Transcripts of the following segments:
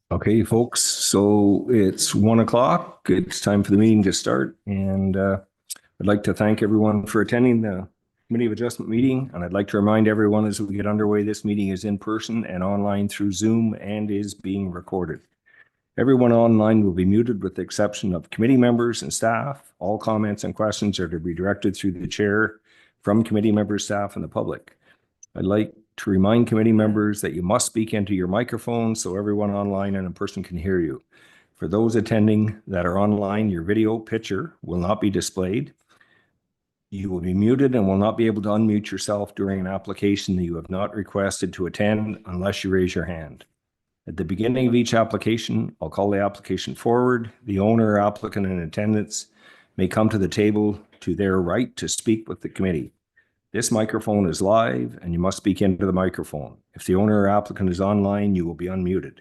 Okay, folks, so it's 1 o'clock. It's time for the meeting to start. And I'd like to thank everyone for attending the Committee of Adjustment meeting. And I'd like to remind everyone as we get underway, this meeting is in person and online through Zoom and is being recorded. Everyone online will be muted with the exception of committee members and staff. All comments and questions are to be directed through the chair from committee members, staff, and the public. I'd like to remind committee members that you must speak into your microphone so everyone online and in person can hear you. For those attending that are online, your video picture will not be displayed. You will be muted and will not be able to unmute yourself during an application that you have not requested to attend unless you raise your hand. At the beginning of each application, I'll call the application forward. The owner or applicant in attendance may come to the table to their right to speak with the committee. This microphone is live and you must speak into the microphone. If the owner or applicant is online, you will be unmuted.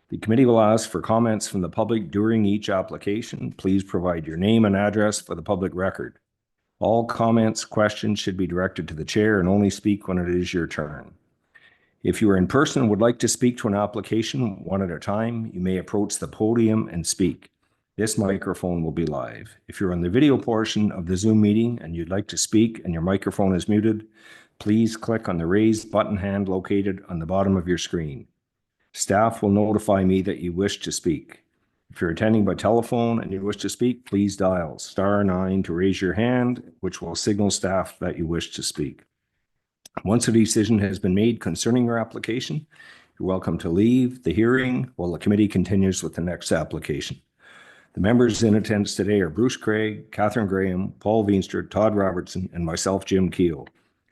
The committee will ask for comments from the public during each application. Please provide your name and address for the public record. All comments, questions should be directed to the chair and only speak when it is your turn. If you are in person and would like to speak to an application one at a time, you may approach the podium and speak. This microphone will be live. If you're on the video portion of the Zoom meeting and you'd like to speak and your microphone is muted, please click on the raised button hand located on the bottom of your screen. Staff will notify me that you wish to speak. If you're attending by telephone and you wish to speak, please dial *9 to raise your hand, which will signal staff that you wish to speak. Once a decision has been made concerning your application, you're welcome to leave the hearing while the committee continues with the next application. The members in attendance today are Bruce Craig, Catherine Graham, Paul Veenstra, Todd Robertson, and myself, Jim Keel.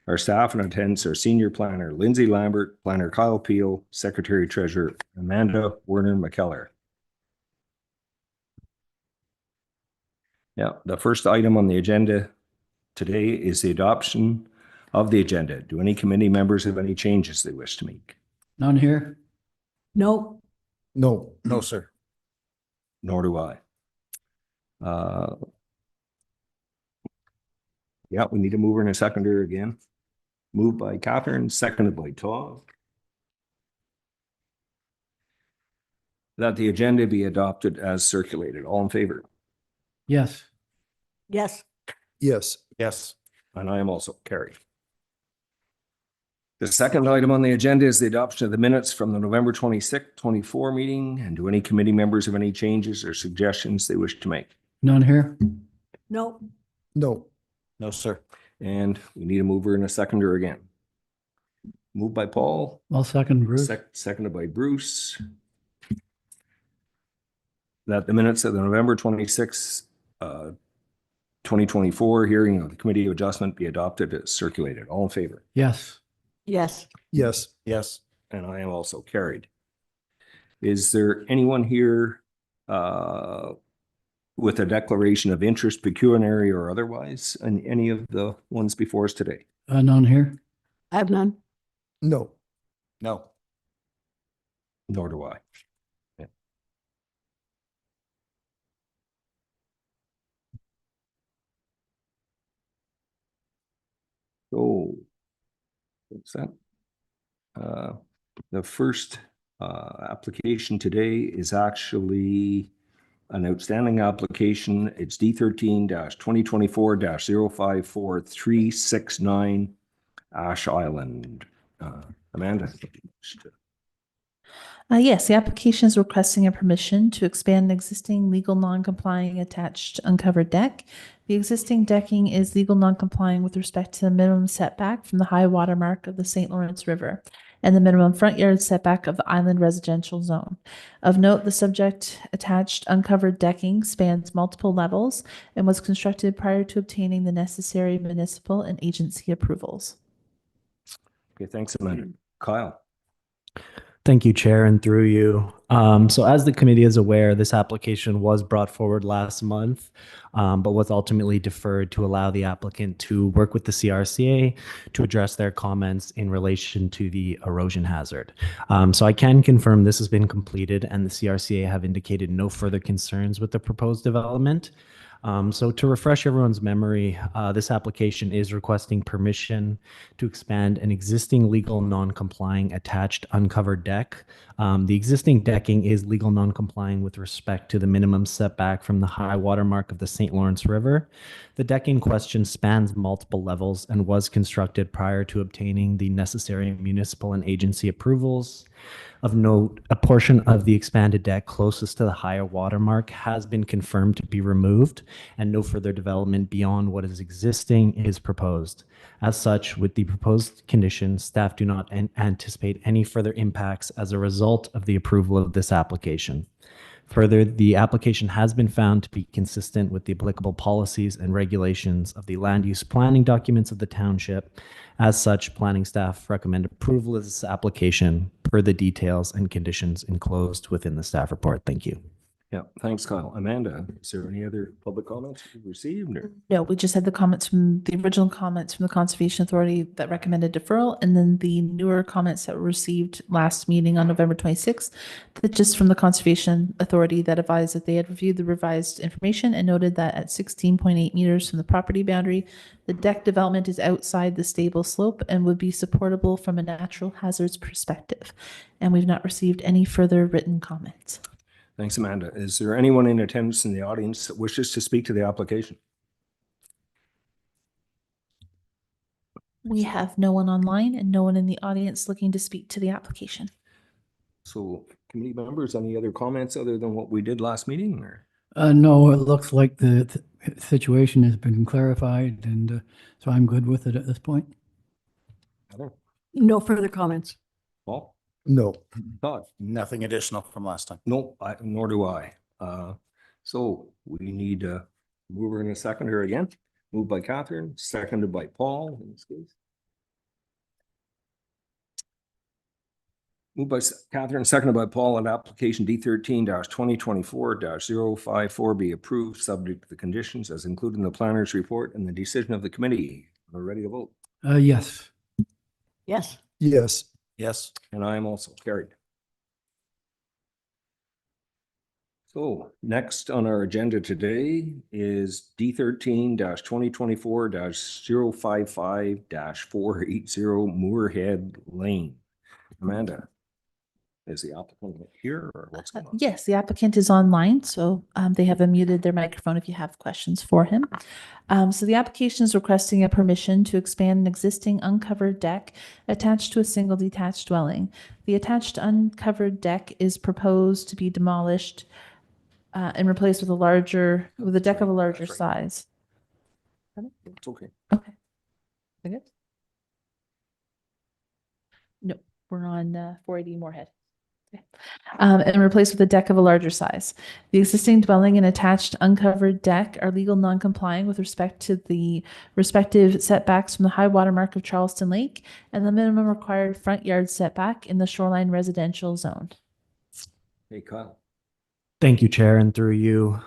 Our staff in attendance are Senior Planner Lindsay Lambert, Planner Kyle Peel, Secretary Treasurer Amanda Werner McKellar. Yeah, the first item on the agenda today is the adoption of the agenda. Do any committee members have any changes they wish to make? None here. No. No, no, sir. Nor do I. Yeah, we need a mover and a seconder again. Moved by Catherine, seconded by Todd. That the agenda be adopted as circulated. All in favor? Yes. Yes. Yes. Yes. And I am also carried. The second item on the agenda is the adoption of the minutes from the November 26th, 24 meeting. And do any committee members have any changes or suggestions they wish to make? None here. No. No. No, sir. And we need a mover and a seconder again. Moved by Paul. I'll second Bruce. Seconded by Bruce. That the minutes of the November 26th, 2024 hearing of the Committee of Adjustment be adopted as circulated. All in favor? Yes. Yes. Yes. Yes. And I am also carried. Is there anyone here with a declaration of interest, pecuniary or otherwise, in any of the ones before us today? None here. I have none. No. No. Nor do I. Yeah. So, what's that? The first application today is actually an outstanding application. It's D13-2024-054369 Ash Island. Amanda. Yes, the application is requesting a permission to expand an existing legal non-complying attached uncovered deck. The existing decking is legal non-complying with respect to the minimum setback from the high water mark of the St. Lawrence River and the minimum front yard setback of the island residential zone. Of note, the subject attached uncovered decking spans multiple levels and was constructed prior to obtaining the necessary municipal and agency approvals. Okay, thanks, Amanda. Kyle. Thank you, Chair, and through you. So as the committee is aware, this application was brought forward last month, but was ultimately deferred to allow the applicant to work with the CRCA to address their comments in relation to the erosion hazard. So I can confirm this has been completed and the CRCA have indicated no further concerns with the proposed development. So to refresh everyone's memory, this application is requesting permission to expand an existing legal non-complying attached uncovered deck. The existing decking is legal non-complying with respect to the minimum setback from the high water mark of the St. Lawrence River. The deck in question spans multiple levels and was constructed prior to obtaining the necessary municipal and agency approvals. Of note, a portion of the expanded deck closest to the higher water mark has been confirmed to be removed, and no further development beyond what is existing is proposed. As such, with the proposed conditions, staff do not anticipate any further impacts as a result of the approval of this application. Further, the application has been found to be consistent with the applicable policies and regulations of the land use planning documents of the township. As such, planning staff recommend approval of this application per the details and conditions enclosed within the staff report. Thank you. Yeah, thanks, Kyle. Amanda, is there any other public comments you've received? Or? No, we just had the comments from the original comments from the Conservation Authority that recommended deferral, and then the newer comments that were received last meeting on November 26th, that just from the Conservation Authority that advised that they had reviewed the revised information and noted that at 16.8 meters from the property boundary, the deck development is outside the stable slope and would be supportable from a natural hazards perspective. And we've not received any further written comments. Thanks, Amanda. Is there anyone in attendance in the audience that wishes to speak to the application? We have no one online and no one in the audience looking to speak to the application. So, committee members, any other comments other than what we did last meeting? Or? No, it looks like the situation has been clarified, and so I'm good with it at this point. Heather? No further comments. Paul? No. Todd? Nothing additional from last time. No, nor do I. So we need a mover and a seconder again. Moved by Catherine, seconded by Paul in this case. Moved by Catherine, seconded by Paul, and application D13-2024-054 be approved, subject to the conditions as included in the planner's report and the decision of the committee. We're ready to vote. Yes. Yes. Yes. Yes. And I am also carried. So next on our agenda today is D13-2024-055-480 Moorhead Lane. Amanda, is the applicant here or what's going on? Yes, the applicant is online, so they have unmuted their microphone if you have questions for him. So the application is requesting a permission to expand an existing uncovered deck attached to a single detached dwelling. The attached uncovered deck is proposed to be demolished and replaced with a deck of a larger That's right. size. It's okay. Okay. Is that good? No, we're on 480 Moorhead. Okay. And replaced with a deck of a larger size. The existing dwelling and attached uncovered deck are legal non-complying with respect to the respective setbacks from the high water mark of Charleston Lake and the minimum required front yard setback in the shoreline residential zone. Hey, Kyle. Thank you, Chair, and through you.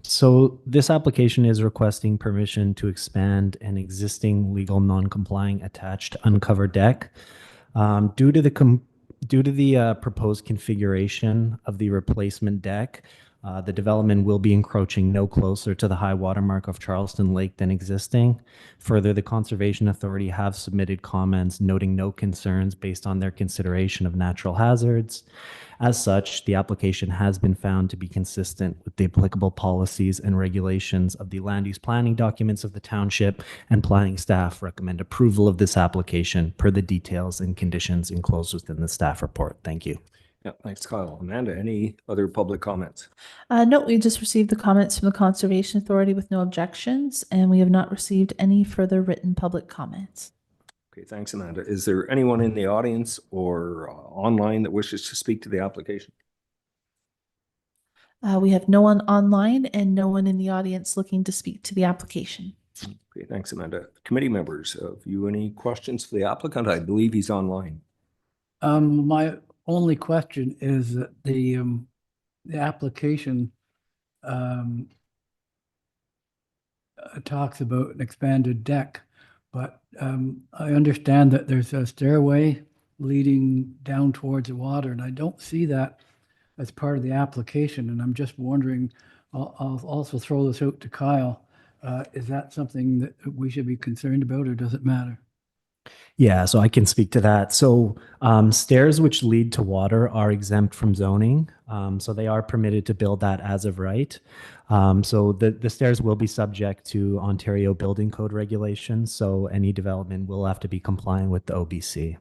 So this application is requesting permission to expand an existing legal non-complying attached uncovered deck. Due to the proposed configuration of the replacement deck, the development will be encroaching no closer to the high water mark of Charleston Lake than existing. Further, the Conservation Authority have submitted comments noting no concerns based on their consideration of natural hazards. As such, the application has been found to be consistent with the applicable policies and regulations of the land use planning documents of the township, and planning staff recommend approval of this application per the details and conditions enclosed within the staff report. Thank you. Yeah, thanks, Kyle. Amanda, any other public comments? No, we just received the comments from the Conservation Authority with no objections, and we have not received any further written public comments. Okay, thanks, Amanda. Is there anyone in the audience or online that wishes to speak to the application? We have no one online and no one in the audience looking to speak to the application. Okay, thanks, Amanda. Committee members, have you any questions for the applicant? I believe he's online. My only question is that the application talks about an expanded deck, but I understand that there's a stairway leading down towards the water, and I don't see that as part of the application, and I'm just wondering I'll also throw this out to Kyle. Is that something that we should be concerned about, or does it matter? Yeah, so I can speak to that. So stairs which lead to water are exempt from zoning. So they are permitted to build that as of right. So the stairs will be subject to Ontario Building Code regulations. So any development will have to be compliant with the OBC.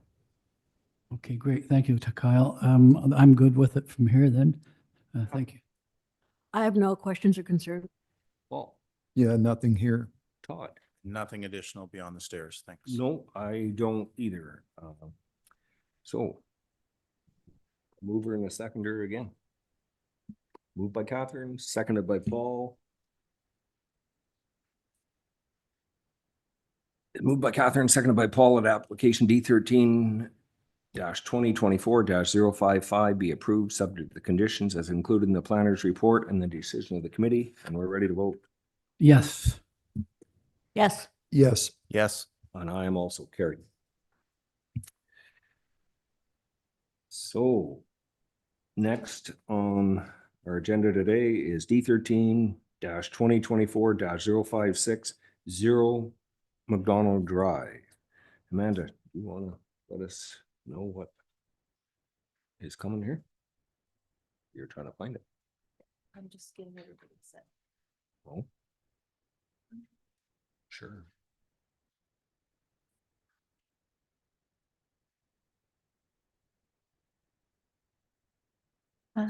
Okay, great. Thank you to Kyle. I'm good with it from here then. Thank you. I have no questions or concerns. Paul, Yeah, nothing here. Todd? Nothing additional beyond the stairs. Thanks. No, I don't either. So mover and a seconder again. Moved by Catherine, seconded by Paul. Moved by Catherine, seconded by Paul, that application D13-2024-055 be approved, subject to the conditions as included in the planner's report and the decision of the committee, and we're ready to vote. Yes. Yes. Yes. Yes. And I am also carried. So next on our agenda today is D13-2024-056 McDonald Drive. Amanda, do you want to let us know what is coming here? You're trying to find it. I'm just getting everybody set. Oh. Sure.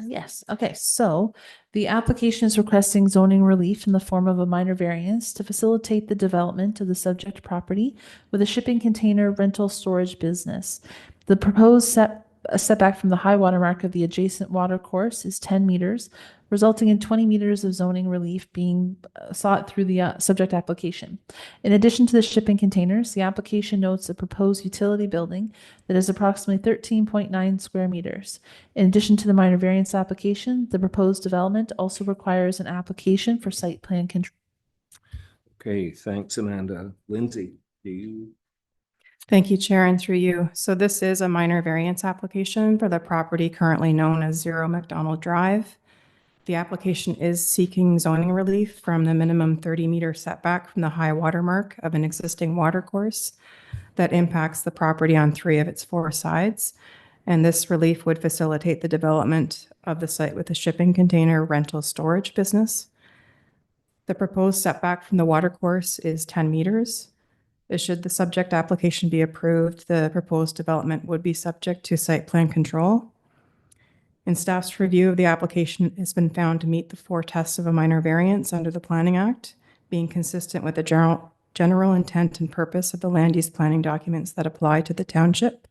Yes, okay, so the application is requesting zoning relief in the form of a minor variance to facilitate the development of the subject property with a shipping container rental storage business. The proposed setback from the high water mark of the adjacent water course is 10 meters, resulting in 20 meters of zoning relief being sought through the subject application. In addition to the shipping containers, the application notes a proposed utility building that is approximately 13.9 square meters. In addition to the minor variance application, the proposed development also requires an application for site plan control. Okay, thanks, Amanda. Lindsay, do you? Thank you, Chair, and through you. So this is a minor variance application for the property currently known as 0 McDonald Drive. The application is seeking zoning relief from the minimum 30-meter setback from the high water mark of an existing water course that impacts the property on 3 of its 4 sides. And this relief would facilitate the development of the site with a shipping container rental storage business. The proposed setback from the water course is 10 meters. Should the subject application be approved, the proposed development would be subject to site plan control. In staff's review of the application, it's been found to meet the 4 tests of a minor variance under the Planning Act, being consistent with the general intent and purpose of the land use planning documents that apply to the township.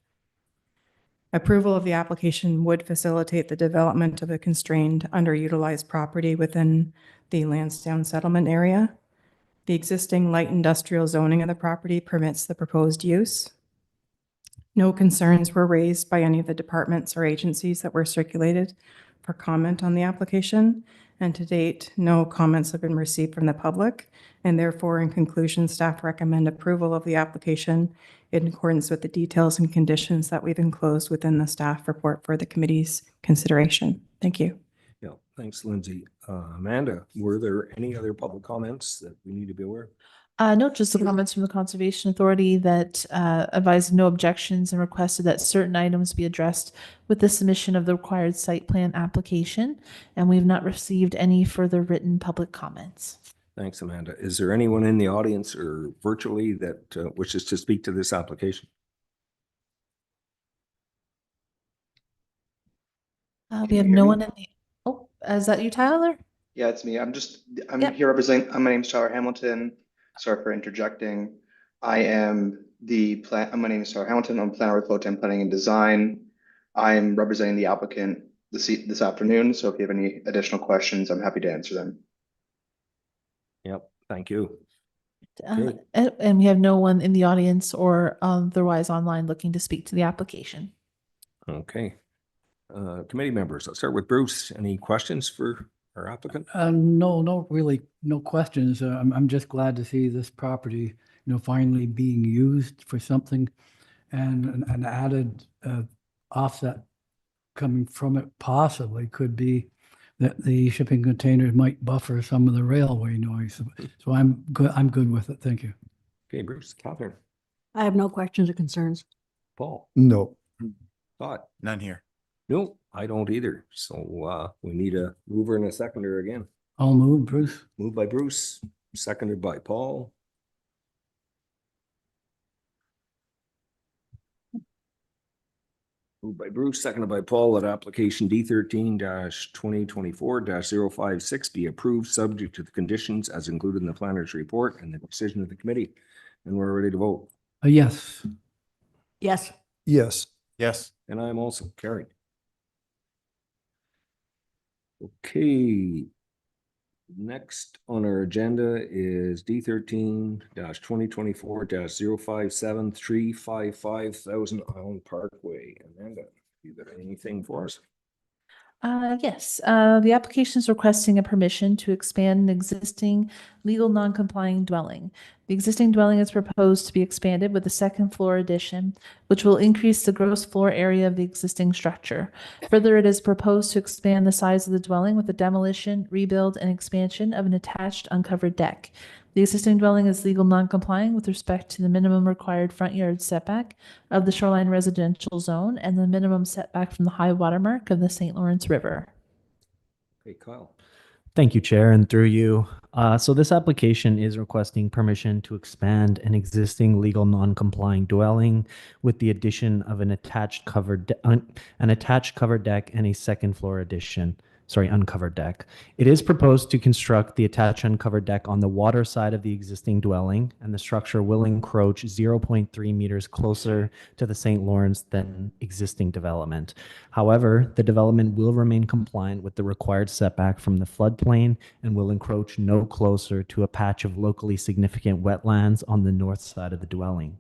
Approval of the application would facilitate the development of a constrained, underutilized property within the Lansdowne settlement area. The existing light industrial zoning of the property permits the proposed use. No concerns were raised by any of the departments or agencies that were circulated for comment on the application. And to date, no comments have been received from the public. And therefore, in conclusion, staff recommend approval of the application in accordance with the details and conditions that we've enclosed within the staff report for the committee's consideration. Thank you. Yeah, thanks, Lindsay. Amanda, were there any other public comments that we need to be aware of? No, just the comments from the Conservation Authority that advised no objections and requested that certain items be addressed with the submission of the required site plan application. And we've not received any further written public comments. Thanks, Amanda. Is there anyone in the audience or virtually that wishes to speak to this application? We have no one in the, oh, is that you, Tyler? Yeah, it's me. I'm Yep. here representing, my name's Tyler Hamilton. Sorry for interjecting. My name is Tyler Hamilton. I'm planner with Flotan Planning and Design. I'm representing the applicant this afternoon. So if you have any additional questions, I'm happy to answer them. Yep, thank you. And we have no one in the audience or otherwise online looking to speak to the application. Okay. Committee members, let's start with Bruce. Any questions for our applicant? No, really, no questions. I'm just glad to see this property, finally being used for something, and an added offset coming from it possibly could be that the shipping containers might buffer some of the railway noise. So I'm good with it. Thank you. Okay, Bruce, Catherine, I have no questions or concerns. Paul, No. Todd. None here. No, I don't either. So we need a mover and a seconder again. I'll move, Bruce. Moved by Bruce, seconded by Paul. Moved by Bruce, seconded by Paul, that application D13-2024-056 be approved, subject to the conditions as included in the planner's report and the decision of the committee. And we're ready to vote. Yes. Yes. Yes. Yes. And I'm also carried. Okay. Next on our agenda is D13-2024-057 355 Thousand Island Parkway. Amanda, you got anything for us? Yes, the application is requesting a permission to expand an existing legal non-complying dwelling. The existing dwelling is proposed to be expanded with a second floor addition, which will increase the gross floor area of the existing structure. Further, it is proposed to expand the size of the dwelling with the demolition, rebuild, and expansion of an attached uncovered deck. The existing dwelling is legal non-complying with respect to the minimum required front yard setback of the shoreline residential zone and the minimum setback from the high water mark of the St. Lawrence River. Okay, Kyle. Thank you, Chair, and through you. So this application is requesting permission to expand an existing legal non-complying dwelling with the addition of an attached covered deck and a second floor uncovered deck. It is proposed to construct the attached uncovered deck on the water side of the existing dwelling, and the structure will encroach 0.3 meters closer to the St. Lawrence than existing development. However, the development will remain compliant with the required setback from the floodplain and will encroach no closer to a patch of locally significant wetlands on the north side of the dwelling.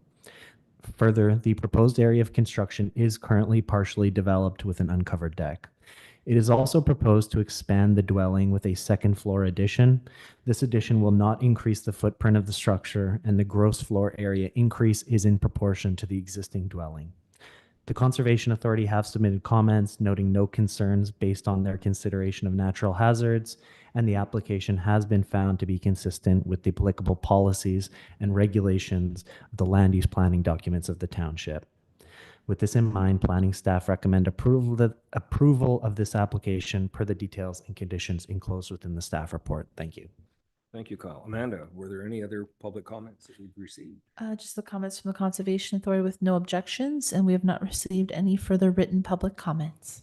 Further, the proposed area of construction is currently partially developed with an uncovered deck. It is also proposed to expand the dwelling with a second floor addition. This addition will not increase the footprint of the structure, and the gross floor area increase is in proportion to the existing dwelling. The Conservation Authority have submitted comments noting no concerns based on their consideration of natural hazards, and the application has been found to be consistent with the applicable policies and regulations of the land use planning documents of the township. With this in mind, planning staff recommend approval of this application per the details and conditions enclosed within the staff report. Thank you. Thank you, Kyle. Amanda, were there any other public comments that we've received? Just the comments from the Conservation Authority with no objections, and we have not received any further written public comments.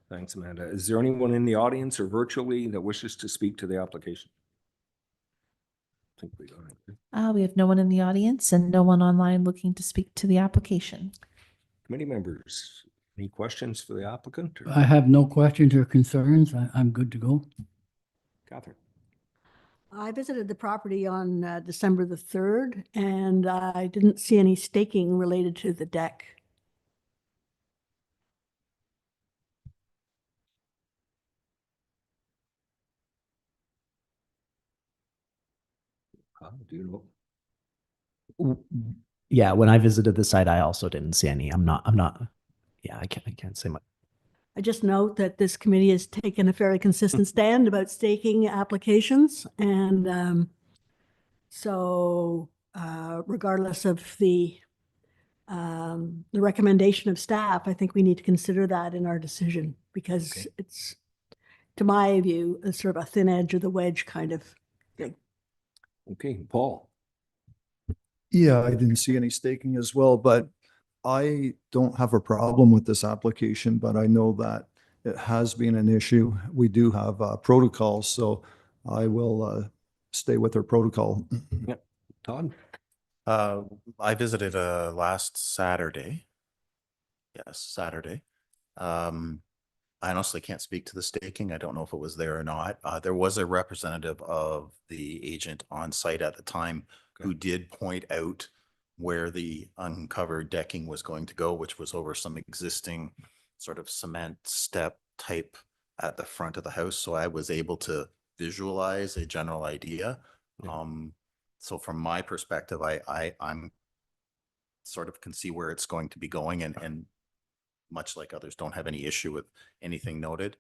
Thanks, Amanda. Is there anyone in the audience or virtually that wishes to speak to the application? I think we don't. We have no one in the audience and no one online looking to speak to the application. Committee members, any questions for the applicant? Or I have no questions or concerns. I'm good to go. Catherine? I visited the property on December the 3rd, and I didn't see any staking related to the deck. Kyle, do you know? Yeah, when I visited the site, I also didn't see any. I can't say much. I just note that this committee has taken a fairly consistent stand about staking applications. And so regardless of the recommendation of staff, I think we need to consider that in our decision because Okay. it's, to my view, a sort of a thin edge of the wedge kind of thing. Okay, Paul? Yeah, I didn't see any staking as well, but I don't have a problem with this application, but I know that it has been an issue. We do have protocols, so I will stay with our protocol. Todd? I visited last Saturday. Yes, Saturday. I honestly can't speak to the staking. I don't know if it was there or not. There was a representative of the agent on site at the time who did point out where the uncovered decking was going to go, which was over some existing sort of cement step type at the front of the house. So I was able to visualize a general idea. Yeah. So from my perspective, I'm sort of can see where it's going to be going, and much like others, don't have any issue with anything noted.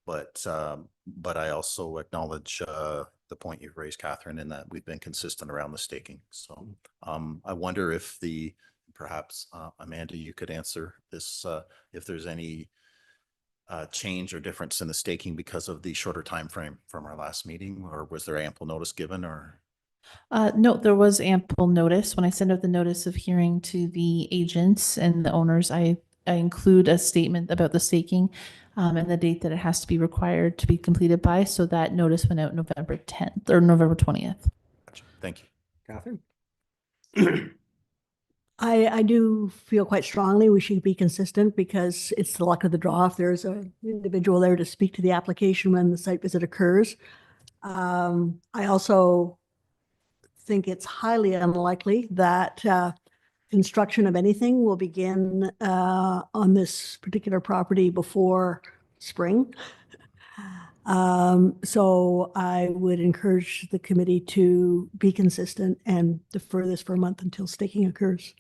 But I also acknowledge the point you've raised, Catherine, in that we've been consistent around the staking. So I wonder if perhaps Amanda, you could answer this, if there's any change or difference in the staking because of the shorter time frame from our last meeting, or was there ample notice given, or? No, there was ample notice. When I send out the notice of hearing to the agents and the owners, I include a statement about the staking and the date that it has to be required to be completed by. So that notice went out November 10th or November 20th. Gotcha. Thank you. Catherine? I do feel quite strongly we should be consistent because it's the luck of the draw if there's an individual there to speak to the application when the site visit occurs. I also think it's highly unlikely that construction of anything will begin on this particular property before spring. So I would encourage the committee to be consistent and defer this for a month until staking occurs.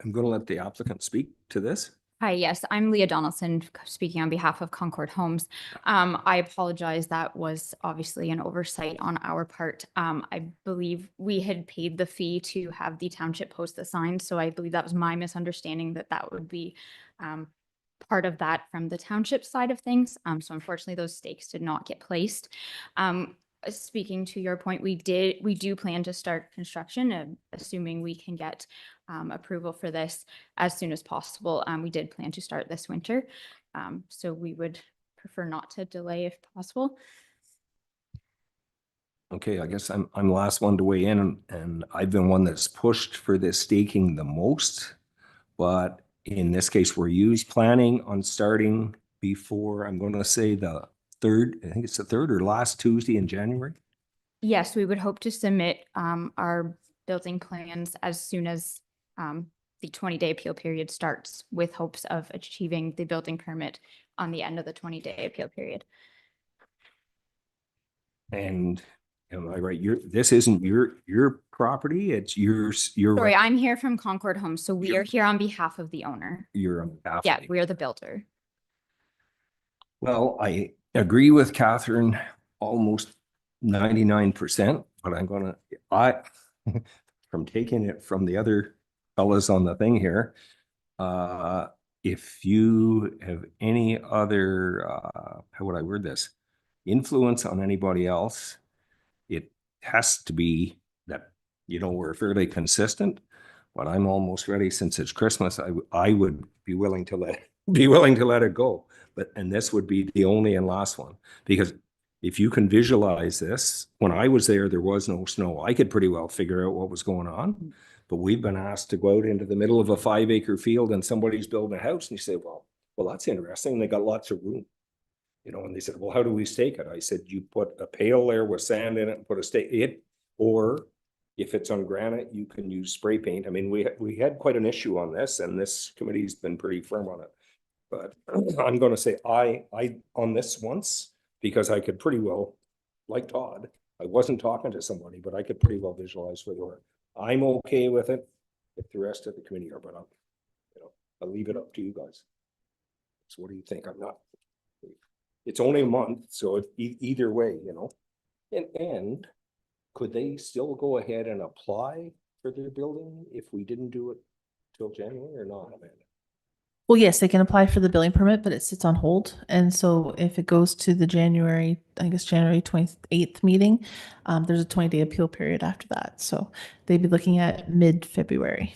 I'm going to let the applicant speak to this. Hi, yes, I'm Leah Donaldson speaking on behalf of Concord Homes. I apologize. That was obviously an oversight on our part. I believe we had paid the fee to have the township post the sign. So I believe that was my misunderstanding that would be part of that from the township side of things. So unfortunately, those stakes did not get placed. Speaking to your point, we do plan to start construction, assuming we can get approval for this as soon as possible. We did plan to start this winter. So we would prefer not to delay if possible. Okay, I guess I'm the last one to weigh in, and I've been one that's pushed for this staking the most. But in this case, we're planning on starting before, I'm going to say the third, I think it's the third or last Tuesday in January. Yes, we would hope to submit our building plans as soon as the 20-day appeal period starts, with hopes of achieving the building permit on the end of the 20-day appeal period. And am I right? This isn't your property, it's yours. Sorry, I'm here from Concord Homes, so we are here on behalf of the owner. You're on behalf. Yeah, we're the builder. Well, I agree with Catherine almost 99%, but from taking it from the other fellas on the thing here, if you have any other, how would I word this, influence on anybody else, it has to be that, we're fairly consistent. But I'm almost ready, since it's Christmas, I would be willing to let it go. And this would be the only and last one, because if you can visualize this, when I was there was no snow. I could pretty well figure out what was going on, but we've been asked to go out into the middle of a 5-acre field and somebody's building a house, and you say, well, that's interesting. They got lots of room, and they said, well, how do we stake it? I said, you put a pail there with sand in it and put a stake or if it's on granite, you can use spray paint. I mean, we had quite an issue on this, and this committee's been pretty firm on it. But I'm going to say I on this once, because I could pretty well, like Todd, I wasn't talking to somebody, but I could pretty well visualize where they were. I'm okay with it if the rest of the committee are, but I'll leave it up to you guys. So what do you think? I'm not. It's only a month, so either way, and could they still go ahead and apply for their building if we didn't do it till January or not, Amanda? Well, yes, they can apply for the building permit, but it sits on hold. And so if it goes to the January 28th meeting, there's a 20-day appeal period after that. So they'd be looking at mid-February.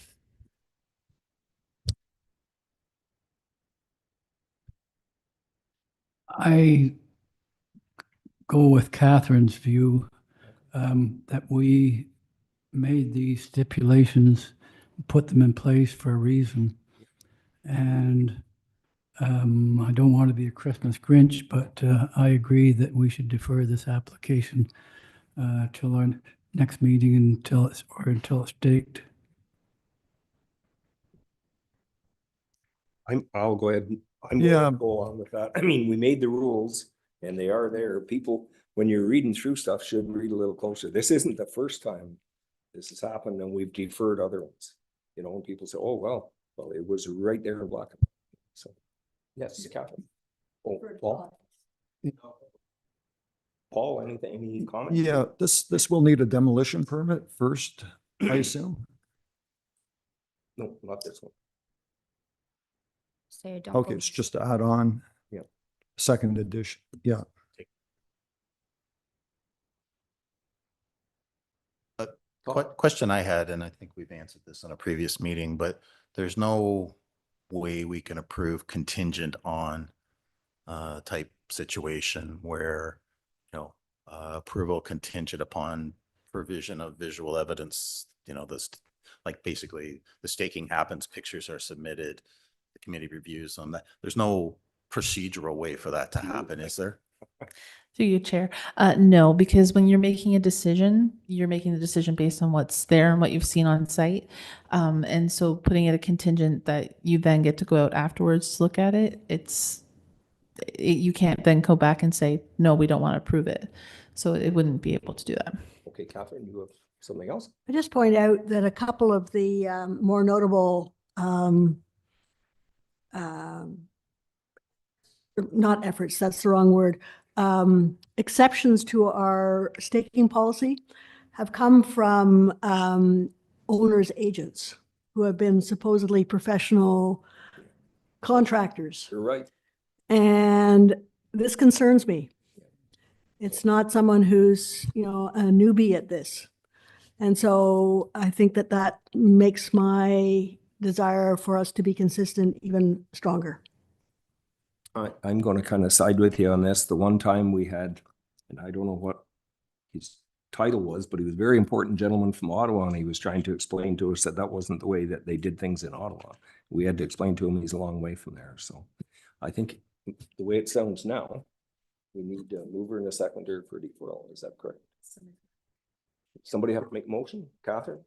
I go with Catherine's view that we made these stipulations, put them in place for a reason. And I don't want to be a Christmas Grinch, but I agree that we should defer this application till our next meeting until it's staked. I'll go ahead. I'm Yeah. going to go along with that. I mean, we made the rules and they are there. People, when you're reading through stuff, should read a little closer. This isn't the first time this has happened, and we've deferred other ones. And people say, oh, well, it was right there in black and white. So, yes, Catherine. Oh, Paul? Paul, anything, any comments? Yeah, this will need a demolition permit first, I assume. No, not this one. Say I don't. Okay, it's just to add on. Yep. Second edition, yeah. Question I had, and I think we've answered this in a previous meeting, but there's no way we can approve contingent on type situation where, approval contingent upon provision of visual evidence, this, like basically the staking happens, pictures are submitted, the committee reviews on that. There's no procedural way for that to happen, is there? Through you, Chair. No, because when you're making a decision, you're making the decision based on what's there and what you've seen on site. And so putting it a contingent that you then get to go out afterwards to look at it, you can't then go back and say, no, we don't want to approve it. So it wouldn't be able to do that. Okay, Catherine, you have something else? I just point out that a couple of the more notable not efforts, that's the wrong word, exceptions to our staking policy have come from owners' agents who have been supposedly professional contractors. You're right. And this concerns me. It's not someone who's, a newbie at this. And so I think that that makes my desire for us to be consistent even stronger. I'm going to kind of side with you on this. The one time we had, and I don't know what his title was, but he was a very important gentleman from Ottawa, and he was trying to explain to us that that wasn't the way that they did things in Ottawa. We had to explain to him he's a long way from there. So I think the way it sounds now, we need a mover and a seconder for deferral. Is that correct? Somebody have to make a motion? Catherine?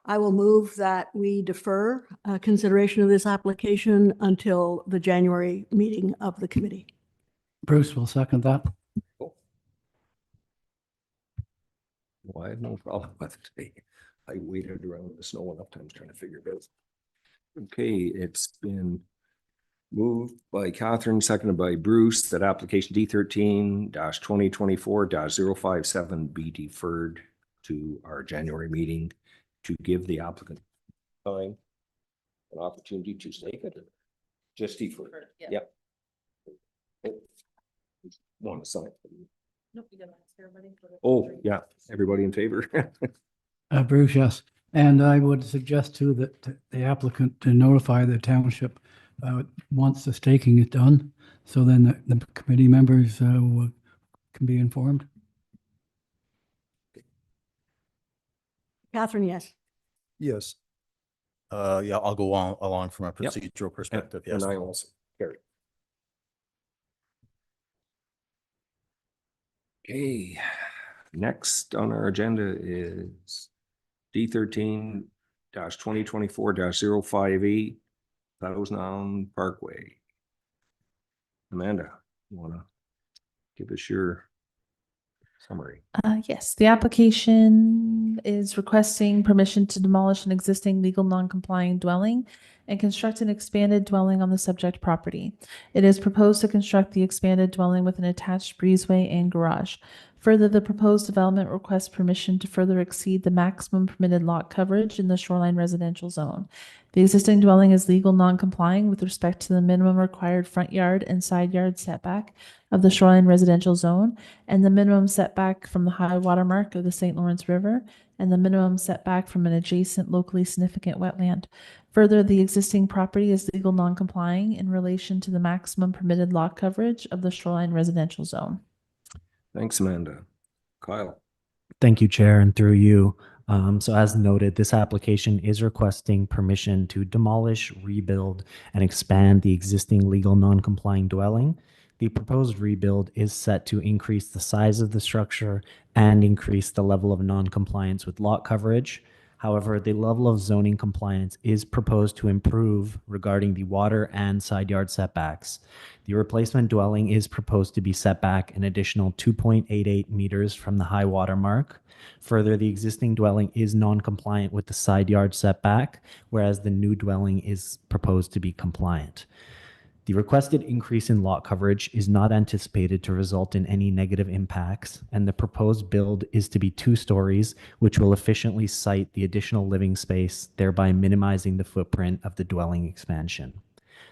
I will move that we defer consideration of this application until the January meeting of the committee. Bruce will second that. Well, I have no problem with it. I waited around in the snow enough times trying to figure it out. Okay, it's been moved by Catherine, seconded by Bruce, that application D13-2024-057 be deferred to our January meeting to give the applicant time, an opportunity to stake it, or just defer. Yep. Want to sign it. Oh, yeah, everybody in favor? Bruce, yes. And I would suggest too that the applicant to notify the township once the staking is done, so then the committee members can be informed. Catherine, yes. Yes. Yeah, I'll go along from a procedural perspective. Yes. And I also carry. Okay, next on our agenda is D13-2024-058 Thousand Island Parkway. Amanda, you want to give us your summary? Yes, the application is requesting permission to demolish an existing legal non-complying dwelling and construct an expanded dwelling on the subject property. It is proposed to construct the expanded dwelling with an attached breezeway and garage. Further, the proposed development requests permission to further exceed the maximum permitted lot coverage in the shoreline residential zone. The existing dwelling is legal non-complying with respect to the minimum required front yard and side yard setback of the shoreline residential zone, and the minimum setback from the high water mark of the St. Lawrence River, and the minimum setback from an adjacent locally significant wetland. Further, the existing property is legal non-complying in relation to the maximum permitted lot coverage of the shoreline residential zone. Thanks, Amanda. Kyle? Thank you, Chair, and through you. So as noted, this application is requesting permission to demolish, rebuild, and expand the existing legal non-complying dwelling. The proposed rebuild is set to increase the size of the structure and increase the level of non-compliance with lot coverage. However, the level of zoning compliance is proposed to improve regarding the water and side yard setbacks. The replacement dwelling is proposed to be set back an additional 2.88 meters from the high water mark. Further, the existing dwelling is non-compliant with the side yard setback, whereas the new dwelling is proposed to be compliant. The requested increase in lot coverage is not anticipated to result in any negative impacts, and the proposed build is to be 2 stories, which will efficiently site the additional living space, thereby minimizing the footprint of the dwelling expansion.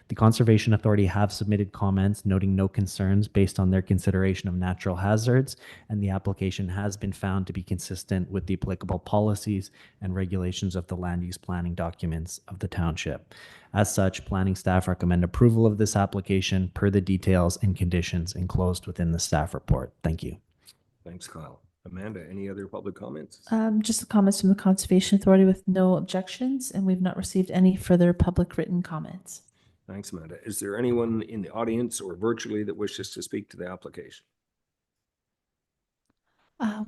The Conservation Authority have submitted comments noting no concerns based on their consideration of natural hazards, and the application has been found to be consistent with the applicable policies and regulations of the land use planning documents of the township. As such, planning staff recommend approval of this application per the details and conditions enclosed within the staff report. Thank you. Thanks, Kyle. Amanda, any other public comments? Just the comments from the Conservation Authority with no objections, and we've not received any further public written comments. Thanks, Amanda. Is there anyone in the audience or virtually that wishes to speak to the application?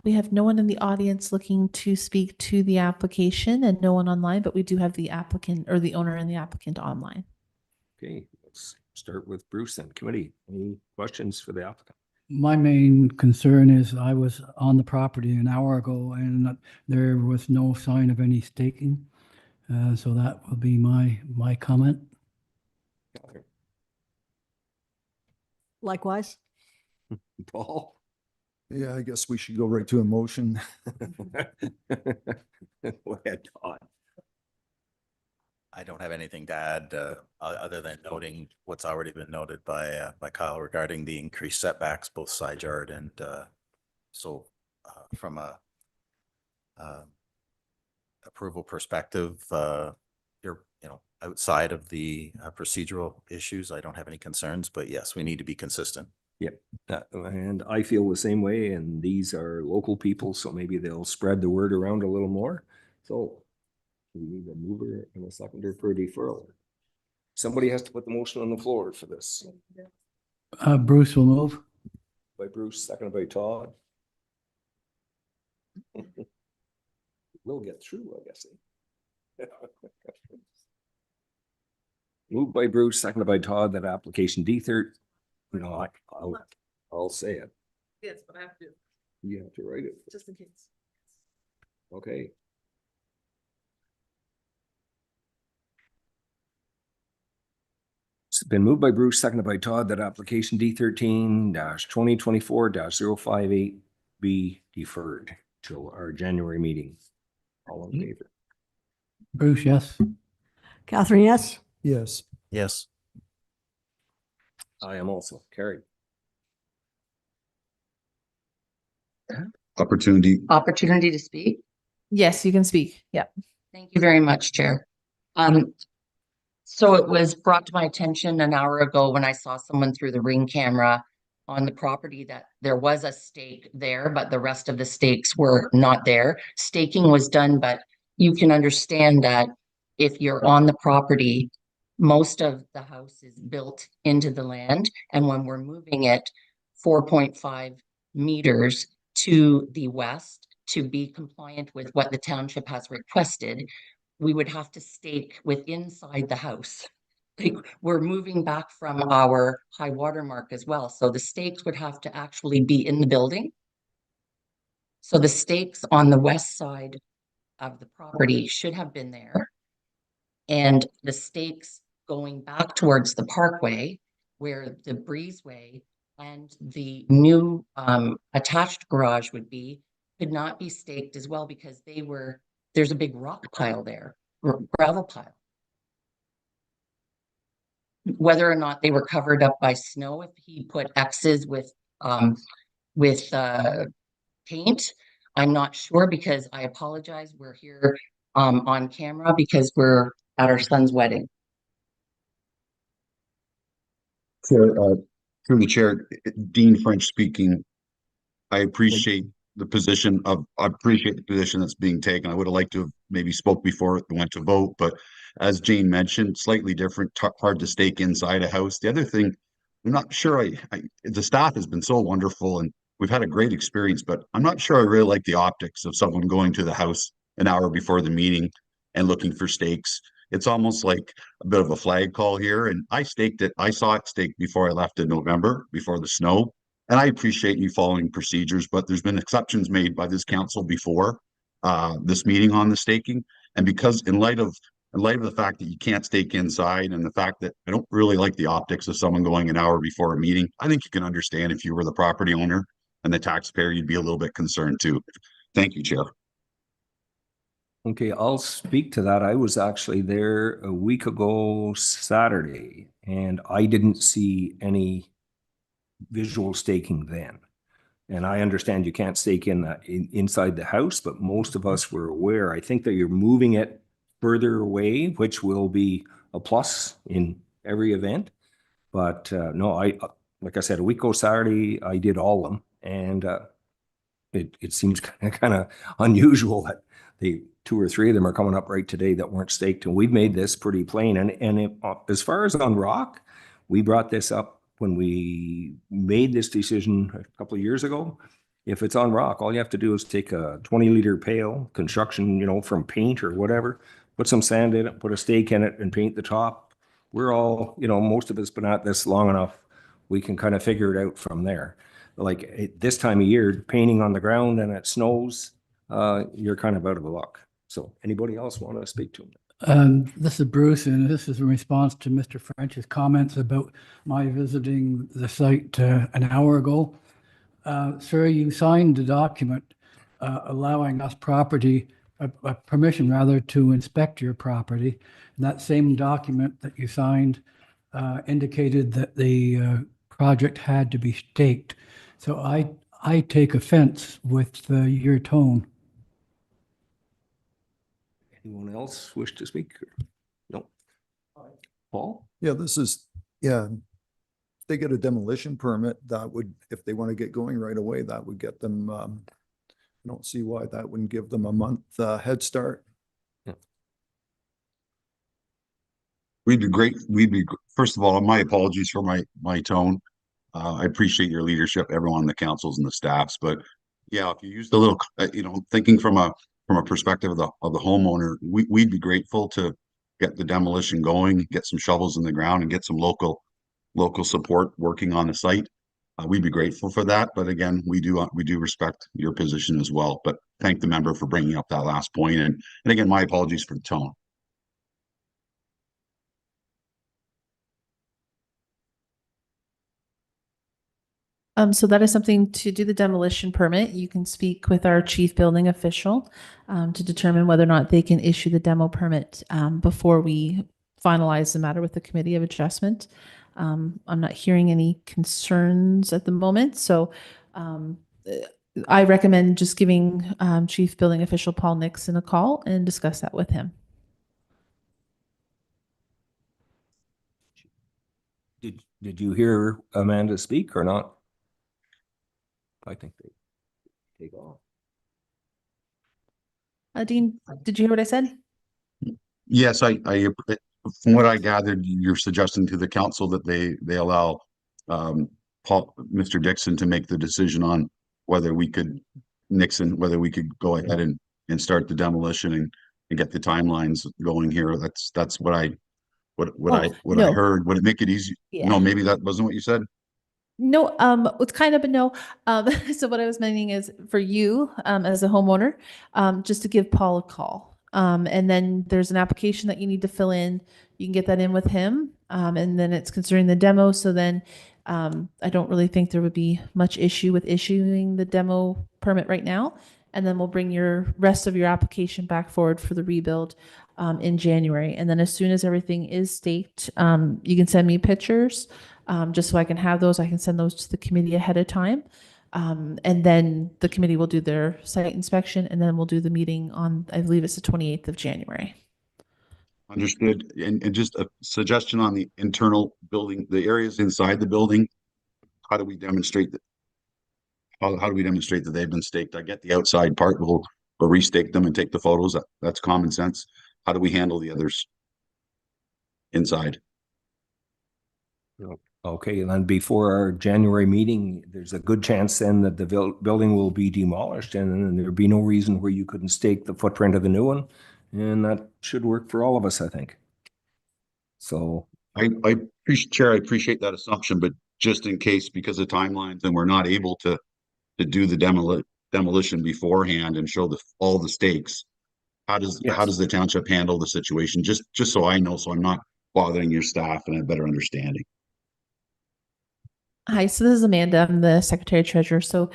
We have no one in the audience looking to speak to the application and no one online, but we do have the applicant or the owner and the applicant online. Okay, let's start with Bruce and committee. Any questions for the applicant? My main concern is I was on the property an hour ago and there was no sign of any staking. So that will be my comment. Likewise. Paul? Yeah, I guess we should go right to a motion. Go ahead, Todd. I don't have anything to add, other than noting what's already been noted by Kyle regarding the increased setbacks, both side yard and, from a, approval perspective, you're, outside of the procedural issues, I don't have any concerns, but yes, we need to be consistent. Yep, and I feel the same way, and these are local people, so maybe they'll spread the word around a little more. So we need a mover and a seconder for deferral. Somebody has to put the motion on the floor for this. Bruce will move. By Bruce, seconded by Todd. We'll get through, I guess. Moved by Bruce, seconded by Todd, that application D13. I'll say it. Yes, but I have to, You have to write it. just in case. Okay. It's been moved by Bruce, seconded by Todd, that application D13-2024-058 be deferred till our January meeting. All in favor? Bruce, yes. Catherine, yes. Yes. Yes. I am also carried. Opportunity Opportunity to speak. Yes, you can speak. Yeah. Thank you very much, Chair. So it was brought to my attention an hour ago when I saw someone through the Ring camera on the property that there was a stake there, but the rest of the stakes were not there. Staking was done, but you can understand that if you're on the property, most of the house is built into the land. And when we're moving it 4.5 meters to the west to be compliant with what the township has requested, we would have to stake with inside the house. Like, we're moving back from our high water mark as well. So the stakes would have to actually be in the building. So the stakes on the west side of the property should have been there. And the stakes going back towards the parkway where the breezeway and the new attached garage would be, could not be staked as well because there's a big rock pile there, gravel pile. Whether or not they were covered up by snow, if he put X's with paint, I'm not sure, because I apologize. We're here on camera because we're at our son's wedding. through the chair, Dean French speaking. I appreciate the position that's being taken. I would have liked to have maybe spoke before it went to vote, but as Jane mentioned, slightly different, hard to stake inside a house. The other thing, I'm not sure the staff has been so wonderful and we've had a great experience, but I'm not sure I really like the optics of someone going to the house an hour before the meeting and looking for stakes. It's almost like a bit of a flag call here. And I staked it. I saw it staked before I left in November, before the snow. And I appreciate you following procedures, but there's been exceptions made by this council before this meeting on the staking. And because in light of in light of the fact that you can't stake inside and the fact that I don't really like the optics of someone going an hour before a meeting, I think you can understand if you were the property owner and the taxpayer, you'd be a little bit concerned too. Thank you, Chair. Okay, I'll speak to that. I was actually there a week ago Saturday, and I didn't see any visual staking then. And I understand you can't stake inside the house, but most of us were aware. I think that you're moving it further away, which will be a plus in every event. But no, like I said, a week ago Saturday, I did all of them, and it seems kind of unusual that the 2 or 3 of them are coming up right today that weren't staked, and we've made this pretty plain. And as far as on rock, we brought this up when we made this decision a couple of years ago. If it's on rock, all you have to do is take a 20-liter pail, construction, from paint or whatever, put some sand in it, put a stake in it, and paint the top. We're all, most of us been at this long enough, we can kind of figure it out from there. Like this time of year, painting on the ground and it snows, you're kind of out of luck. So anybody else want to speak to him? This is Bruce, and this is in response to Mr. French's comments about my visiting the site an hour ago. Sir, you signed the document allowing us permission rather to inspect your property. And that same document that you signed indicated that the project had to be staked. So I take offense with your tone. Anyone else wish to speak? No. Paul? Yeah, if they get a demolition permit, that would, if they want to get going right away, that would get them, I don't see why that wouldn't give them a month head start. First of all, my apologies for my tone. I appreciate your leadership, everyone, the councils and the staffs, but yeah, if you used a little, thinking from a perspective of the homeowner, we'd be grateful to get the demolition going, get some shovels in the ground and get some local support working on the site. We'd be grateful for that. But again, we do respect your position as well, but thank the member for bringing up that last point. And again, my apologies for the tone. So that is something to do the demolition permit. You can speak with our chief building official to determine whether or not they can issue the demo permit before we finalize the matter with the Committee of Adjustment. I'm not hearing any concerns at the moment. So I recommend just giving Chief Building Official Paul Nixon a call and discuss that with him. Did you hear Amanda speak or not? I think they take off. Dean, did you hear what I said? Yes, from what I gathered, you're suggesting to the council that they allow Mr. Dixon to make the decision on whether we could go ahead and start the demolition and get the timelines going here. That's what I heard. Would it make it easy? Yeah. No, maybe that wasn't what you said. No, it's kind of a no. So what I was meaning is for you, as a homeowner, just to give Paul a call. And then there's an application that you need to fill in. You can get that in with him. And then it's concerning the demo. So then, I don't really think there would be much issue with issuing the demo permit right now. And then we'll bring your rest of your application back forward for the rebuild, in January. And then as soon as everything is staked, you can send me pictures. Just so I can have those, I can send those to the committee ahead of time. And then the committee will do their site inspection and then we'll do the meeting on, I believe it's the 28th of January. Understood. And just a suggestion on the internal building, the areas inside the building. How do we demonstrate that? How do we demonstrate that they've been staked? I get the outside part. We'll restake them and take the photos. That's common sense. How do we handle the others inside? Okay, and then before our January meeting, there's a good chance then that the building will be demolished and then there'd be no reason where you couldn't stake the footprint of the new one. And that should work for all of us, I think. So I appreciate, Chair, I appreciate that assumption, but just in case, because of timelines and we're not able to do the demolition beforehand and show all the stakes, how does Yes. the township handle the situation? Just so I know, so I'm not bothering your staff and I have better understanding. Hi, so this is Amanda. I'm the Secretary Treasurer. So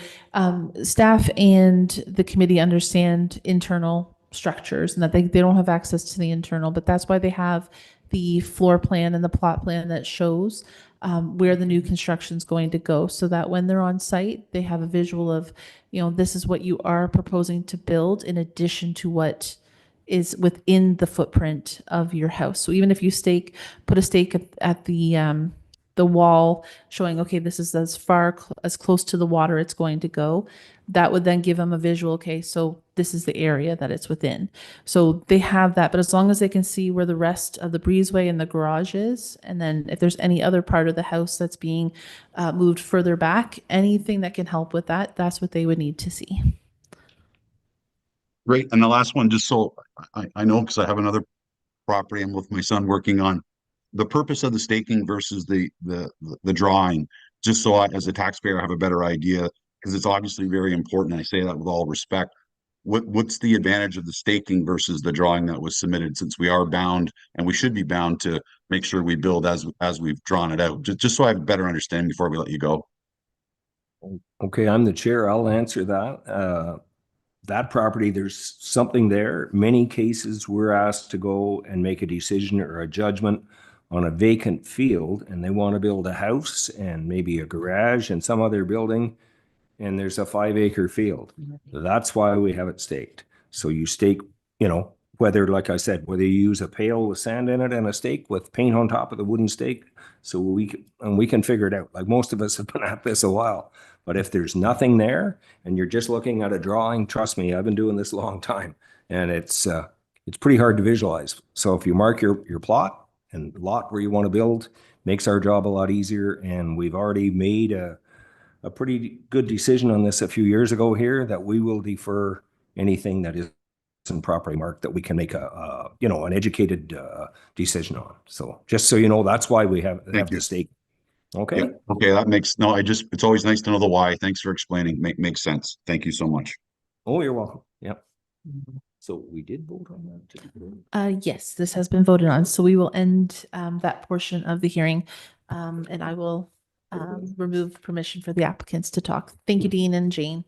staff and the committee understand internal structures and that they don't have access to the internal, but that's why they have the floor plan and the plot plan that shows where the new construction is going to go, so that when they're on site, they have a visual of, this is what you are proposing to build in addition to what is within the footprint of your house. So even if you put a stake at the wall showing, okay, this is as close to the water it's going to go, that would then give them a visual, okay, so this is the area that it's within. So they have that, but as long as they can see where the rest of the breezeway and the garage is, and then if there's any other part of the house that's being moved further back, anything that can help with that, that's what they would need to see. Great. And the last one, just so I know, because I have another property I'm with my son working on, the purpose of the staking versus the drawing, just so I, as a taxpayer, have a better idea, because it's obviously very important. I say that with all respect. What's the advantage of the staking versus the drawing that was submitted, since we are bound, and we should be bound to make sure we build as we've drawn it out, just so I have a better understanding before we let you go. Okay, I'm the chair. I'll answer that. That property, there's something there. Many cases we're asked to go and make a decision or a judgment on a vacant field, and they want to build a house and maybe a garage and some other building, and there's a 5-acre field. That's why we have it staked. So you stake, whether, like I said, whether you use a pail with sand in it and a stake with paint on top of the wooden stake, so we can figure it out. Like, most of us have been at this a while. But if there's nothing there and you're just looking at a drawing, trust me, I've been doing this a long time, and it's pretty hard to visualize. So if you mark your plot and lot where you want to build, makes our job a lot easier. And we've already made a pretty good decision on this a few years ago here, that we will defer anything that isn't properly marked, that we can make an educated decision on. So just so you know, that's why we have the stake. Okay. Yeah. Okay. That makes, it's always nice to know the why. Thanks for explaining. Makes sense. Thank you so much. Oh, you're welcome. Yep. So we did vote on that. Yes, this has been voted on. So we will end that portion of the hearing, and I will remove permission for the applicants to talk. Thank you, Dean and Jane.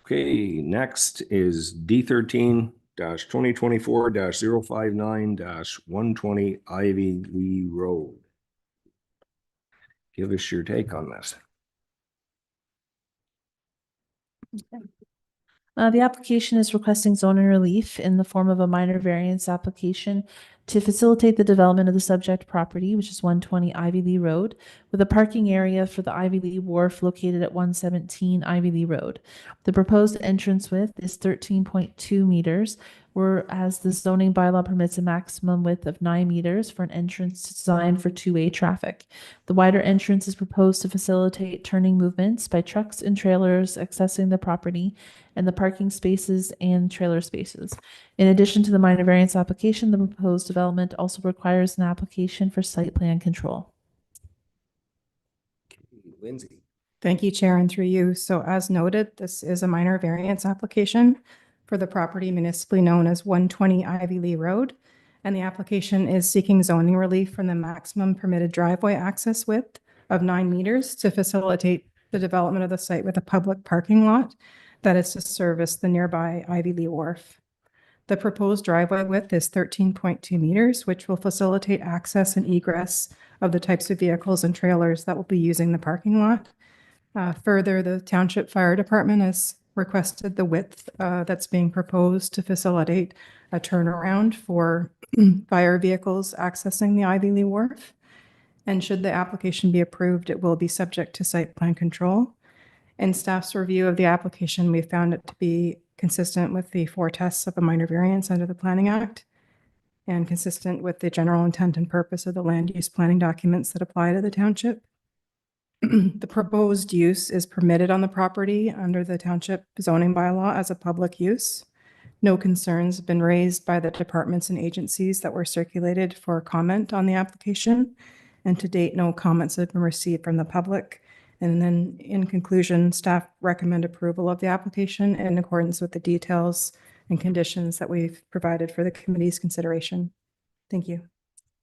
Okay, next is D13-2024-059-120 Ivy Lee Road. Give us your take on this. The application is requesting zoning relief in the form of a minor variance application to facilitate the development of the subject property, which is 120 Ivy Lee Road, with a parking area for the Ivy Lee Wharf located at 117 Ivy Lee Road. The proposed entrance width is 13.2 meters, whereas the zoning bylaw permits a maximum width of 9 meters for an entrance designed for two-way traffic. The wider entrance is proposed to facilitate turning movements by trucks and trailers accessing the property and the parking spaces and trailer spaces. In addition to the minor variance application, the proposed development also requires an application for site plan control. Lindsay. Thank you, Chair, and through you. So as noted, this is a minor variance application for the property municipally known as 120 Ivy Lee Road. And the application is seeking zoning relief from the maximum permitted driveway access width of 9 meters to facilitate the development of the site with a public parking lot that is to service the nearby Ivy Lee Wharf. The proposed driveway width is 13.2 meters, which will facilitate access and egress of the types of vehicles and trailers that will be using the parking lot. Further, the Township Fire Department has requested the width that's being proposed to facilitate a turnaround for fire vehicles accessing the Ivy Lee Wharf. And should the application be approved, it will be subject to site plan control. In staff's review of the application, we found it to be consistent with the 4 tests of a minor variance under the Planning Act and consistent with the general intent and purpose of the land use planning documents that apply to the township. The proposed use is permitted on the property under the township zoning bylaw as a public use. No concerns have been raised by the departments and agencies that were circulated for comment on the application. And to date, no comments have been received from the public. And then in conclusion, staff recommend approval of the application in accordance with the details and conditions that we've provided for the committee's consideration. Thank you.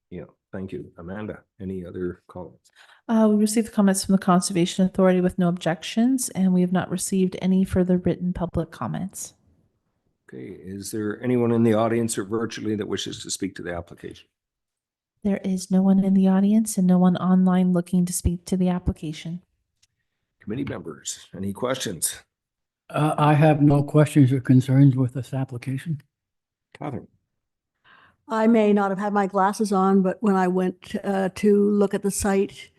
Yeah, thank you. Amanda, any other comments? We received comments from the Conservation Authority with no objections, and we have not received any further written public comments. Okay, is there anyone in the audience or virtually that wishes to speak to the application? There is no one in the audience and no one online looking to speak to the application. Committee members, any questions? I have no questions or concerns with this application. Catherine? I may not have had my glasses on, but when I went to look at the site,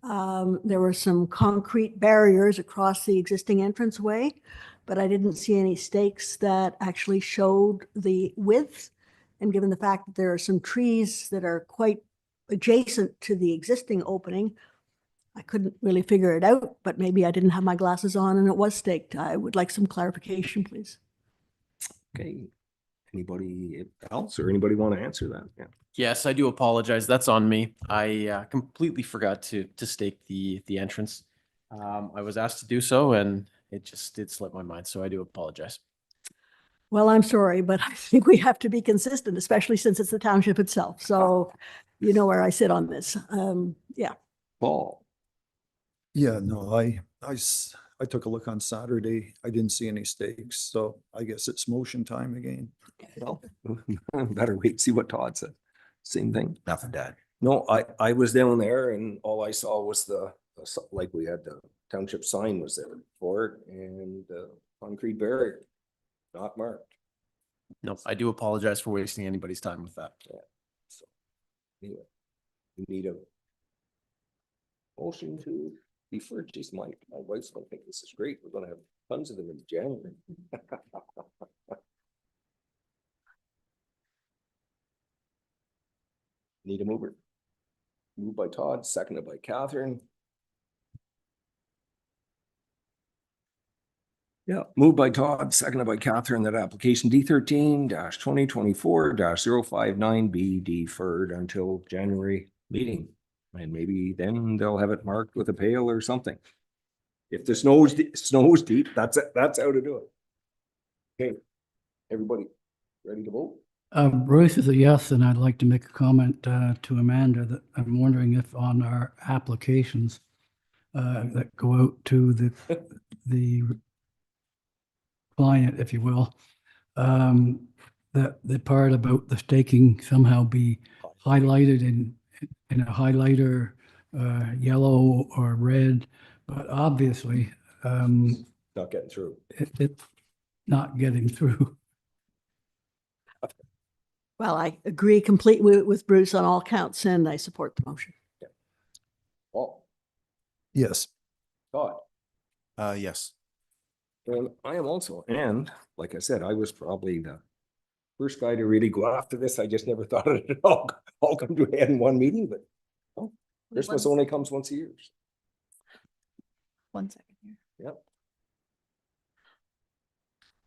there were some concrete barriers across the existing entranceway, but I didn't see any stakes that actually showed the width. And given the fact that there are some trees that are quite adjacent to the existing opening, I couldn't really figure it out, but maybe I didn't have my glasses on and it was staked. I would like some clarification, please. Okay, anybody else or anybody want to answer that? Yeah. Yes, I do apologize. That's on me. I completely forgot to stake the entrance. I was asked to do so and it just did slip my mind. So I do apologize. Well, I'm sorry, but I think we have to be consistent, especially since it's the township itself. So you know where I sit on this. Yeah. Paul? Yeah, no, I took a look on Saturday. I didn't see any stakes, so I guess it's motion time again. Well, better wait, see what Todd said. Same thing. Nothing, Dad. No, I was down there and all I saw was like we had the township sign was there for it and concrete barrier, not marked. No, I do apologize for wasting anybody's time with that. Yeah. So anyway, we need a motion to defer. Geez, my wife's gonna think this is great. We're gonna have tons of them in January. Need a mover. Moved by Todd, seconded by Catherine. Yeah, moved by Todd, seconded by Catherine, that application D13-2024-059 be deferred until January meeting. And maybe then they'll have it marked with a pail or something. If the snows deep, that's it. That's how to do it. Okay, everybody ready to vote? Bruce is a yes, and I'd like to make a comment to Amanda that I'm wondering if on our applications that go out to the client, if you will, that the part about the staking somehow be highlighted in a highlighter, yellow or red, but obviously Not getting through. it's not getting through. Well, I agree completely with Bruce on all counts and I support the motion. Paul? Yes. Todd? Yes. And I am also, and like I said, I was probably the first guy to really go after this. I just never thought it would all come to a head in one meeting, but oh, Christmas only comes once a year. 1 second here. Yep.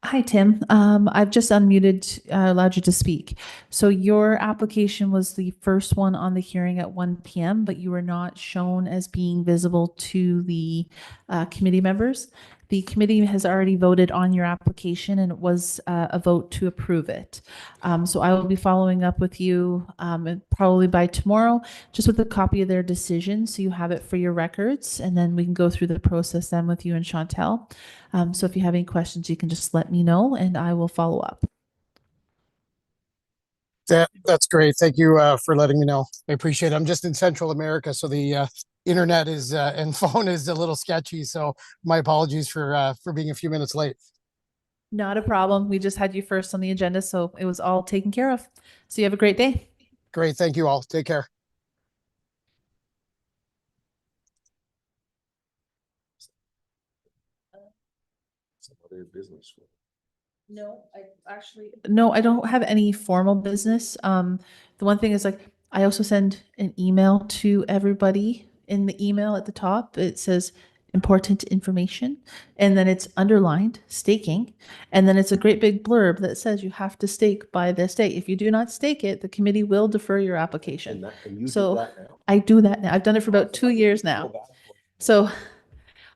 Hi, Tim. I've just unmuted, allowed you to speak. So your application was the first one on the hearing at 1 p.m., but you were not shown as being visible to the committee members. The committee has already voted on your application and it was a vote to approve it. So I will be following up with you probably by tomorrow, just with a copy of their decision. So you have it for your records and then we can go through the process then with you and Chantel. So if you have any questions, you can just let me know and I will follow up. That's great. Thank you for letting me know. I appreciate it. I'm just in Central America, so the internet is and phone is a little sketchy. So my apologies for being a few minutes late. Not a problem. We just had you first on the agenda, so it was all taken care of. So you have a great day. Great. Thank you all. Take care. Some other business. No, I don't have any formal business. The one thing is I also send an email to everybody. In the email at the top, it says important information, and then it's underlined staking, and then it's a great big blurb that says you have to stake by this date. If you do not stake it, the committee will defer your application. And you do So that now? I do that now. I've done it for about 2 years now. So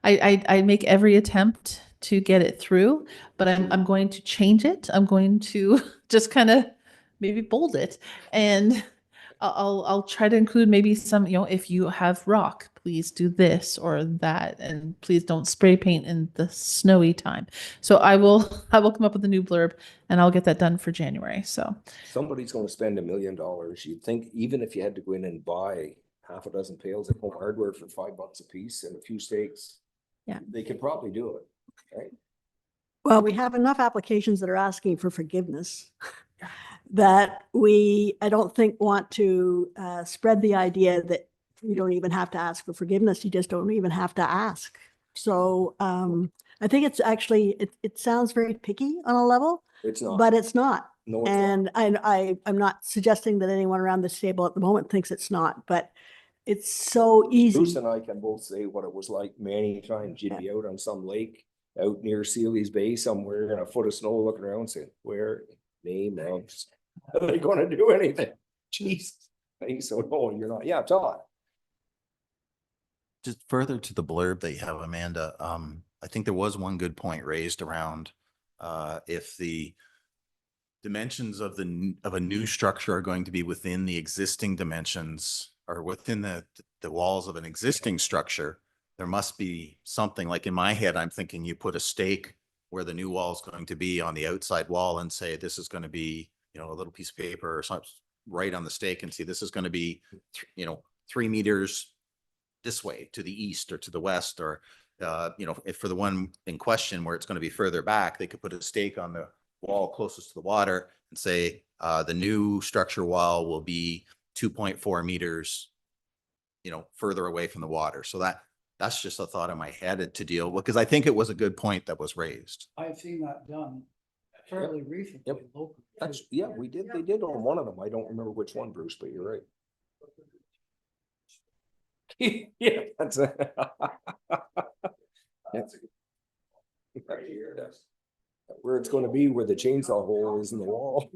I make every attempt to get it through, but I'm going to change it. I'm going to just kind of maybe bold it, and I'll try to include maybe some, if you have rock, please do this or that, and please don't spray paint in the snowy time. So I will come up with a new blurb, and I'll get that done for January. So Somebody's gonna spend $1 million. You'd think even if you had to go in and buy half a dozen pails of home hardware for $5 a piece and a few steaks. Yeah. They could probably do it, right? Well, we have enough applications that are asking for forgiveness that I don't think want to spread the idea that you don't even have to ask for forgiveness. You just don't even have to ask. So I think it's actually, it sounds very picky on a level, It's not. but it's not. No, it's not. And I'm not suggesting that anyone around this table at the moment thinks it's not, but it's so Bruce easy. and I can both say what it was like many times. You'd be out on some lake out near Sealy's Bay somewhere in a foot of snow looking around saying, where name of, are they gonna do anything? Jeez. So no, you're not. Yeah, Todd. Just further to the blurb that you have, Amanda, I think there was one good point raised around if the dimensions of a new structure are going to be within the existing dimensions or within the walls of an existing structure, there must be something. Like in my head, I'm thinking you put a stake where the new wall is going to be on the outside wall and say this is going to be, a little piece of paper or something right on the stake and see this is going to be, 3 meters this way to the east or to the west, or if for the one in question where it's going to be further back, they could put a stake on the wall closest to the water and say the new structure wall will be 2.4 meters, further away from the water. So that's just a thought in my head to deal with, because I think it was a good point that was raised. I've seen that done fairly recently. Yep. That's, yeah, we did. They did on one of them. I don't remember which one, Bruce, but you're right. Yeah, that's a. That's right here, that's where it's going to be, where the chainsaw hole is in the wall.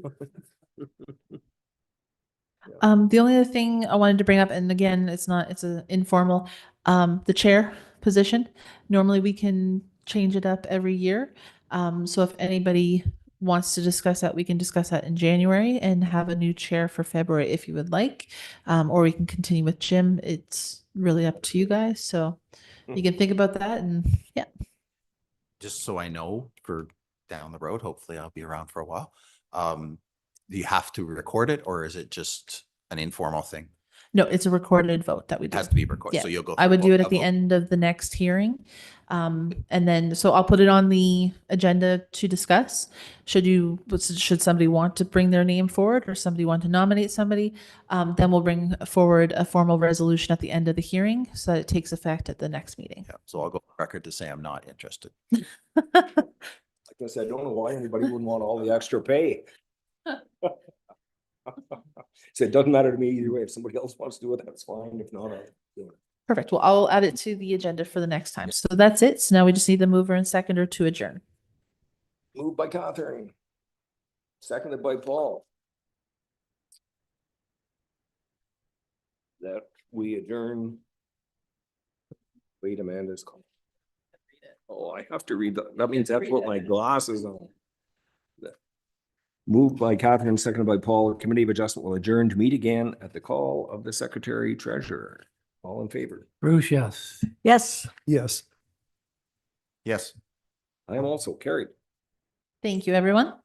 The only other thing I wanted to bring up, and again, it's an informal, the chair position. Normally we can change it up every year. So if anybody wants to discuss that, we can discuss that in January and have a new chair for February if you would like. Or we can continue with Jim. It's really up to you guys. So you can think about that, and yeah. Just so I know for down the road, hopefully I'll be around for a while. Do you have to record it, or is it just an informal thing? No, it's a recorded vote that we It do. has to be recorded. Yeah. So you'll go. I would through do it at a the vote. end of the next hearing. And then, so I'll put it on the agenda to discuss. Should somebody want to bring their name forward, or somebody want to nominate somebody, then we'll bring forward a formal resolution at the end of the hearing so that it takes effect at the next meeting. Yeah, so I'll go on record to say I'm not interested. I guess I don't know why anybody wouldn't want all the extra pay. So it doesn't matter to me either way. If somebody else wants to do it, that's fine. If not, I'll do it. Perfect. Well, I'll add it to the agenda for the next time. So that's it. So now we just need the mover and seconder to adjourn. Moved by Catherine. Seconded by Paul. That we adjourn. Wait, Amanda's call. Oh, I have to read that. That means I have to put my glasses on. Moved by Catherine, seconded by Paul. Committee of Adjustment will adjourn to meet again at the call of the Secretary Treasurer. All in favor? Bruce, yes. Yes. Yes. Yes. I am also carried. Thank you, everyone.